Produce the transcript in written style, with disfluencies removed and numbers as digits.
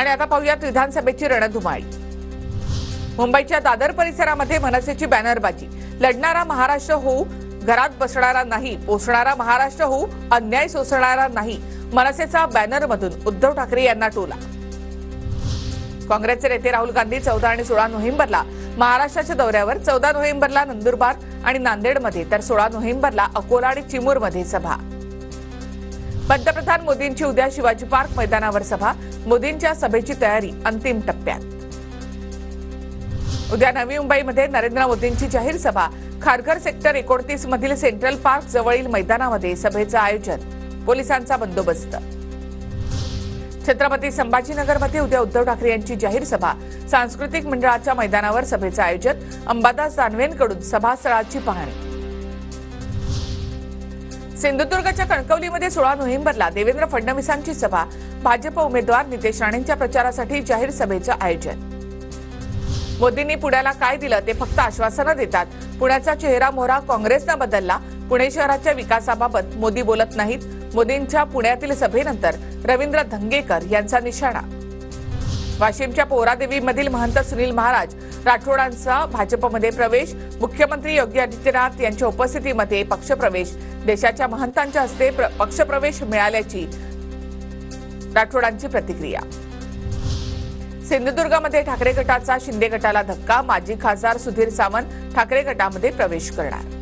आणि आता पाहूयात विधानसभेची रणधुमाळी। मुंबईच्या दादर परिसरामध्ये मनसेची बॅनरबाजी। लढणारा महाराष्ट्र होऊ, घरात बसणारा नाही, पोचणारा महाराष्ट्र होऊ, अन्याय सोसणारा नाही, मनसेचा बॅनरमधून उद्धव ठाकरे यांना टोला। काँग्रेसचे नेते राहुल गांधी 14 आणि 16 नोव्हेंबरला महाराष्ट्राच्या दौऱ्यावर। 14 नोव्हेंबरला नंदुरबार आणि नांदेडमध्ये तर 16 नोव्हेंबरला अकोला आणि चिमूरमध्ये सभा। पंतप्रधान मोदींची उद्या शिवाजी पार्क मैदानावर सभा। मोदींच्या सभेची तयारी अंतिम टप्प्यात। उद्या नवी मुंबईमध्ये नरेंद्र मोदींची जाहीर सभा। खारघर सेक्टर 29 मधील सेंट्रल पार्क जवळील मैदानामध्ये सभेचं आयोजन। पोलिसांचा बंदोबस्त। छत्रपती संभाजीनगरमध्ये उद्या उद्धव ठाकरे यांची जाहीर सभा। सांस्कृतिक मंडळाच्या मैदानावर सभेचं आयोजन। अंबादास दानवेंकडून सभास्थळाची पाहणी। सिंधुदुर्गच्या कणकवलीमध्ये 16 नोव्हेंबरला देवेंद्र फडणवीसांची सभा। भाजप उमेदवार नितेश राणेंच्या प्रचारासाठी जाहीर सभेचं आयोजन। मोदींनी पुण्याला काय दिलं ते फक्त आश्वासनं देतात। पुण्याचा चेहरा मोहरा काँग्रेसनं बदलला। पुणे शहराच्या विकासाबाबत मोदी बोलत नाहीत। मोदींच्या पुण्यातील सभेनंतर रवींद्र धंगेकर यांचा निशाणा। वाशिमच्या पोहरादेवीमधील महंत सुनील महाराज राठोडांचा भाजपमध्ये प्रवेश। मुख्यमंत्री योगी आदित्यनाथ यांच्या उपस्थितीमध्ये पक्षप्रवेश। देशाच्या महंतांच्या हस्ते पक्षप्रवेश मिळाल्याची राठोडांची प्रतिक्रिया। सिंधुदुर्गमध्ये ठाकरे गटाचा शिंदे गटाला धक्का। माजी खासदार सुधीर सावंत ठाकरे गटामध्ये प्रवेश करणार।